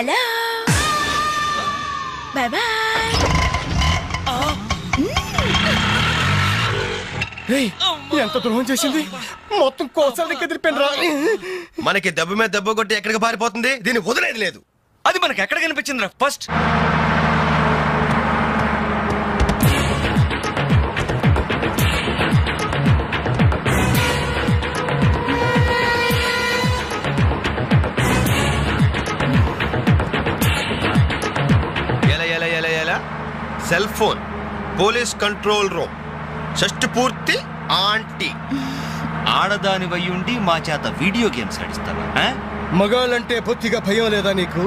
Hello bye bye. ఎంత ద్రోహం చేసింది, మొత్తం కోసాలు ఎదిరిపోయినరా. మనకి దెబ్బ మీద దెబ్బ కొట్టి ఎక్కడికి పారిపోతుంది, దీన్ని వదిలేదు లేదు. అది మనకి ఎక్కడ కనిపించిందిరా first? Cell phone, police control room, షష్టి పూర్తి ఆంటీ. ఆడదాని వయ్యుండి మా చేత వీడియో గేమ్స్ నడిస్తావా? మగాళ్ళంటే బొత్తిగా భయం లేదా నీకు?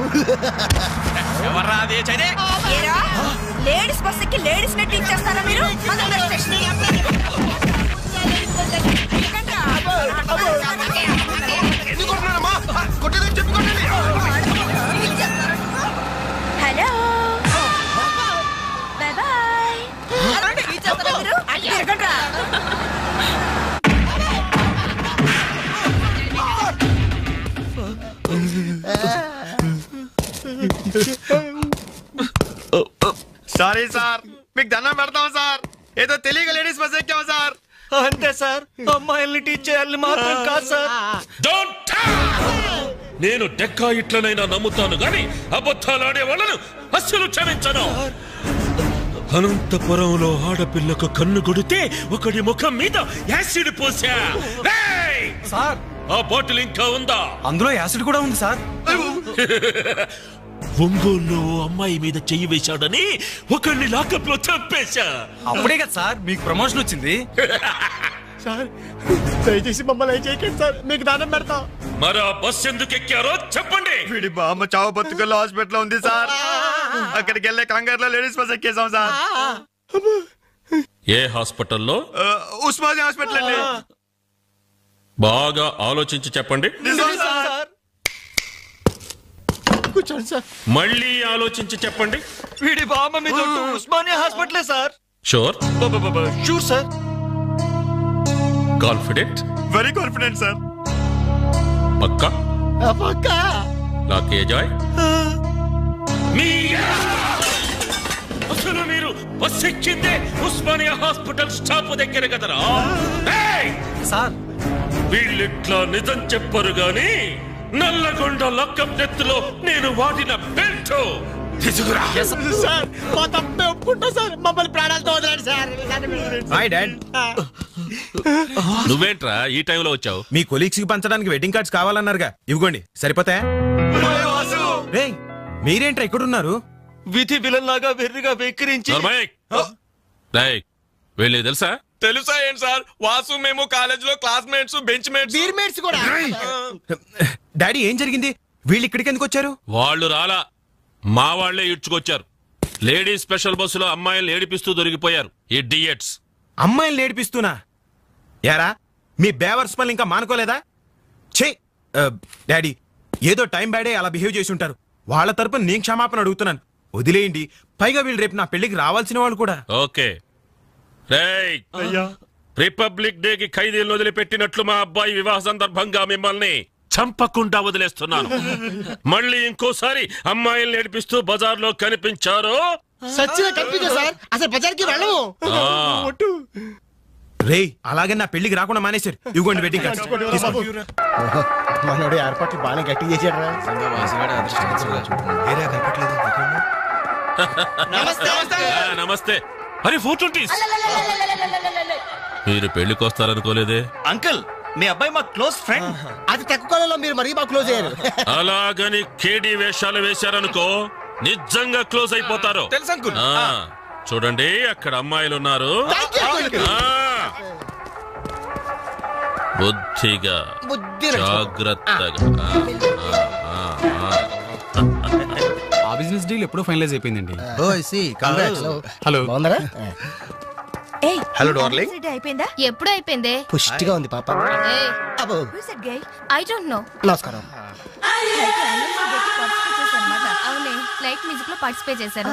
లేడీస్ బస్ ఎక్కి లేడీస్ నెట్ ఇచ్చేస్తారా మీరు? Hello bye bye. Sorry sir, మీకు దండం పెడతాం సార్. ఏదో తెలియక లేడీస్ బస్ ఎక్కాం సార్. అంతే సార్, అమ్మాయిల్ని టీచ్ చేయాలని మాత్రం కాదు సార్. నేను డెక్కా ఇట్లనైనా నమ్ముతాను గాని అబద్ధాలాడే వాళ్ళను అస్సలు క్షమించను. అనంతపురంలో ఆడపిల్లకు కన్ను కొడితే ఒకడి ముఖం మీద యాసిడ్ పోసా సార్. ఆ బాటిల్ ఇంకా ఉందా? అందులో యాసిడ్ కూడా ఉంది సార్. ఒంగోలులో అమ్మాయి మీద చెయ్యి వేశాడని ఒకరిని లాకప్ లో చంపేశా. అప్పుడే కదా సార్ మీకు ప్రమోషన్ వచ్చింది. సార్ దయచేసి మమ్మల్ని చేయకండి సార్, మీకు దానం పెడతాం. మరి ఆ బస్ ఎందుకు ఎక్కారో చెప్పండి. వీడి బామ్మ చావు బతుకుల్లో హాస్పిటల్ ఉంది సార్. అక్కడికి వెళ్ళే కంగారులో లేడీస్ బస్ ఎక్కేసాం సార్. ఏ హాస్పిటల్లో? ఉస్మానియా హాస్పిటల్ అండి. బాగా ఆలోచించి చెప్పండి. కూర్చోండి సార్. మళ్ళీ ఆలోచించి చెప్పండి. వీడి బామ్మ మీద ఉస్మానియా హాస్పిటలే sir. Sure? Sure sir. Confident? Very confident sir. పక్కా? పక్కా. లాకే జాయ్. అసలు మీరు బస్ ఎక్కిందే ఉస్మానియా హాస్పిటల్ స్టాప్ దగ్గర కదరా సార్? వీళ్ళిట్లా నిజం చెప్పరు గాని నల్లగొండ లక్కప్ నెత్తులో నేను వాడిన బెల్ట్ తీసుకురా. సార్ మా తప్పే ఒప్పుకుంటా సార్, మమ్మల్ని ప్రాణాలతో వదలండి సార్. Hi dad. నువ్వేంట్రా ఈ టైంలో వచ్చావు? మీ కొలీగ్స్ కి పంచడానికి వెడ్డింగ్ కార్డ్స్ కావాలన్నారుగా, ఇవ్వండి సరిపోతాయా? రేయ్ మీరేంట్రా ఇక్కడున్నారు? విధి విలన్ లాగా వెర్రిగా వెక్కిరించి. వీళ్ళకి తెలుసా? తెలుసా ఏంటి సార్, వాసు మేము కాలేజ్ లో క్లాస్మేట్స్, బెంచ్ మేట్స్ కూడా. డాడీ ఏం జరిగింది? వీళ్ళు ఇక్కడికి ఎందుకు వచ్చారు? వాళ్ళు రాలా, మా వాళ్లే ఇడ్చుకొచ్చారు. లేడీస్ స్పెషల్ బస్సులో అమ్మాయిలు ఏడిపిస్తూ దొరికిపోయారు ఇడియట్స్. అమ్మాయిలు ఏడిపిస్తున్నా? యారా మీ బేవర్స్ పనులు ఇంకా మానుకోలేదా? ఛే డాడీ, ఏదో టైం బ్యాడే అలా బిహేవ్ చేసి ఉంటారు. వాళ్ళ తరపున నేను క్షమాపణ అడుగుతున్నాను, వదిలేయండి. పైగా వీళ్ళు రేపు నా పెళ్లికి రావాల్సిన వాళ్ళు కూడా. ఓకే రిపబ్లిక్ డే కి ఖైదీలను వదిలిపెట్టినట్లు మా అబ్బాయి వివాహ సందర్భంగా మిమ్మల్ని చంపకుండా వదిలేస్తున్నాను. మళ్ళీ ఇంకోసారి అమ్మాయిల్ని నడిపిస్తూ బజార్లో కనిపించారు రేయ్ అలాగే నా పెళ్లికి రాకుండా మానేశారు. ఇవ్వండి వెడ్డింగ్ కార్డ్స్. మనోడు ఏర్పాట్లు బాగా గట్టి చేశాడు. నమస్తే. అరే 420. మీరు పెళ్లికి వస్తారనుకోలేదే. అంకుల్ మీ అబ్బాయి మా క్లోజ్ ఫ్రెండ్. అది తక్కువ కాలంలో మీరు మరీ బాగా క్లోజ్ అయ్యారు. అలాగని కేడీ వేషాలు వేశారనుకో నిజంగా క్లోజ్ అయిపోతారు. తెలుసు అంకుల్. చూడండి అక్కడ అమ్మాయిలు ఉన్నారు. బుద్ధిగా జాగ్రత్తగా. ఆ బిజినెస్ డీల్ ఎప్పుడో ఫైనలైజ్ అయిపోయిందండి. హలో బాగున్నారా? Hello darling. అయిపోయిందా? ఎప్పుడు అయిపోయింది? పుష్టిగా ఉంది పాప. I don't know. నమస్కారం. అవునే లైట్ మ్యూజిక్ లో పార్టిసిపేట్ చేశారు.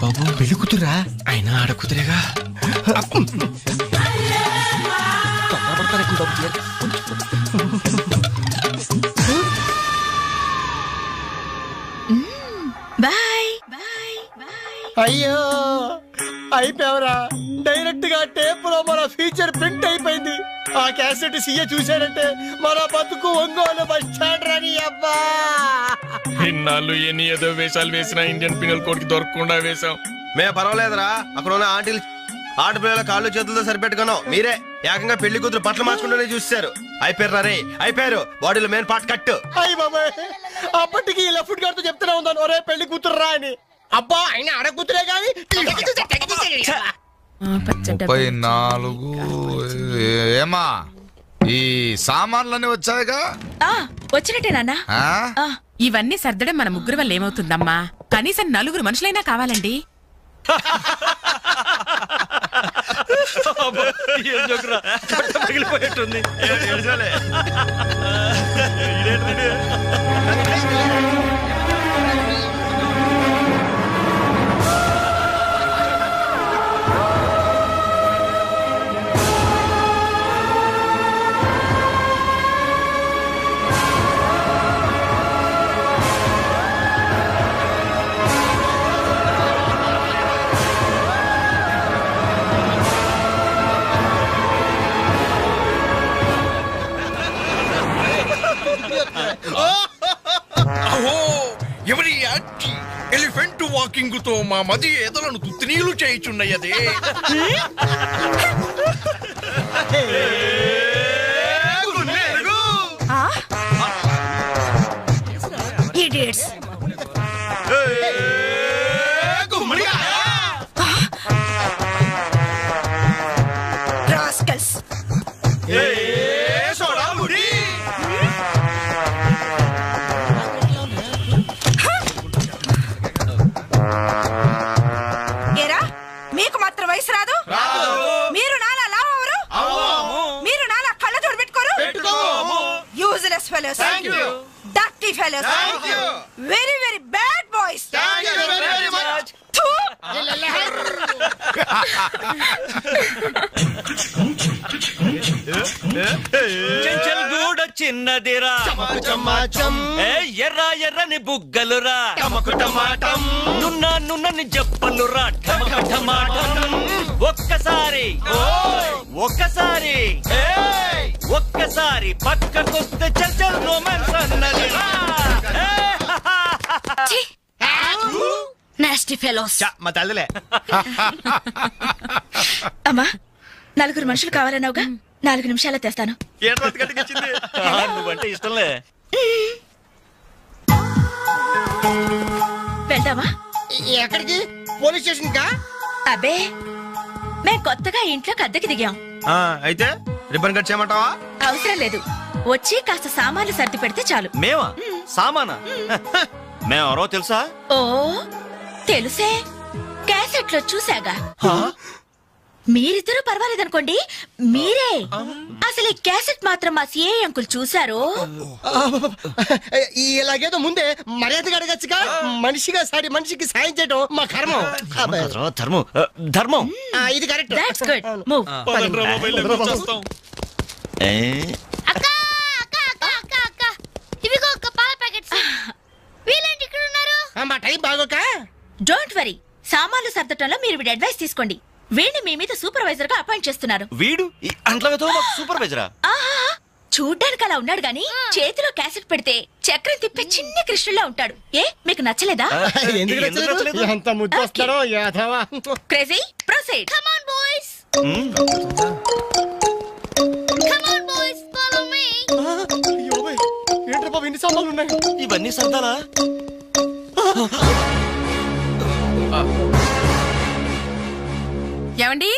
బాబు పెళ్లి కూతురా అయినా ఆడ కూతురేగా బాయ్. అయ్యో అయిపోయావరా. డైరెక్ట్ గా టేప్ లో మన ఫీచర్ ప్రింట్ అయిపోయింది. ఆ క్యాసెట్ సీఏ చూశాడంటే మన బతుకు ఒంగోలు బస్ స్టాండ్ రాని. అబ్బా ఇన్నాళ్ళు ఎన్ని ఏదో వేషాలు వేసినా ఇండియన్ పీనల్ కోడ్ కి దొరకకుండా వేసాం. మేము పర్వాలేదురా, అక్కడ ఉన్న ఆంటీలు ఆడపిల్లల కాళ్ళు చేతులతో సరిపెట్టుకున్నాం. మీరే ఏకంగా పెళ్లి కూతురు బట్టలు మార్చుకుంటూనే చూసారు. అయిపోయారు రే, అయిపోయారు. బాడీలో మెయిన్ పార్ట్ కట్టు. అయ్యి బాబాయ్, అప్పటికి లెఫ్ట్ గారితో చెప్తూనే ఉన్నాను, ఒరే పెళ్లి కూతురు రా అని. అబ్బా ఆయన ఆడ కూతురే కానీ 34. ఏమా ఈ సామాన్లన్నీ వచ్చాయిగా? వచ్చినట్టే నాన్న. ఇవన్నీ సర్దడం మన ముగ్గురు వల్ల ఏమవుతుందమ్మా? కనీసం 4 మనుషులైనా కావాలండి. పగిలిపోయేట్టుంది. ఎవరి ఎలిఫెంట్ వాకింగ్ తో మా మది ఎదలను తుత్తినీలు చేయుచున్నయదే. ఇడియట్స్. రాస్కల్స్. ఏరా మీకు మాత్రం వయసు రాదు? మీరు నాలా లావరు, మీరు నాలా కళ్ళ జోడు పెట్టుకోరు. Useless fellows, dirty fellows, very very bad boys. Chanchalguda చిన్నదిరా, ఎర్ర ఎర్రని బుగ్గలురా, నున్న నున్నని జప్పలురా, ఒక్కసారి ఒక్కసారి ఒక్కసారి పక్కకొస్తే చల్ రొమాన్స్ అన్నదిరా. Nasty fellows. మా తల్లిలే. అమ్మా 4 మనుషులు కావాలన్నావుగా, 4 నిమిషాల్లో తెస్తాను. నువ్వంటే ఇష్టంలే. వెళ్దామా? ఎక్కడికి? పోలీస్ స్టేషన్ కా? అబ్బే మేం కొత్తగా ఇంట్లోకి అద్దెకి దిగాం. అయితే రిబ్బన్ కట్ చేయమంటావా? అవసరం లేదు, వచ్చి కాస్త సామాన్లు సర్ది పెడితే చాలు. మేమా? సామానా? మేమెవరో తెలుసా? ఓ తెలుసే, క్యాసెట్లో చూసాగా. మీరిద్దరూ పర్వాలేదనుకోండి, మీరే అసలు ఈ క్యాసెట్ మాత్రం మా సిఐ అంకుల్ చూసారు. ఇలాగేదో ముందే మర్యాదగా అడగచ్చుగా. మనిషిగా సాడి మనిషికి సాయం చేయడం మా కర్మం. ధర్మం ధర్మం. ఇది కరెక్ట్. That's good. మూవ్. ఇవిగో ఒక పాల ప్యాకెట్స్. వీళ్ళేంటి ఇక్కడ ఉన్నారు? మా టైం బాగోక. డోంట్ వరీ, సామాన్లు సర్దటంలో మీరు వీడి అడ్వైస్ తీసుకోండి. వీడిని మీ మీద సూపర్వైజర్ గా అపాయింట్ చేస్తున్నారు. వీడు అంట్లతో సూపర్వైజరా? చూడ్డానికి అలా ఉన్నాడు గాని చేతిలో క్యాసెట్ పెడితే చక్రం తిప్పే చిన్న కృష్ణులా ఉంటాడు. ఏ మీకు నచ్చలేదా? ఎంత ముద్దు వస్తాడో యాదవా. Crazy proceed. Come on boys, come on boys, follow me. ఏంట్రా బాబు ఇన్ని సామాన్లు ఉన్నాయి? ఇవన్నీ సర్దాలా? ఏమండి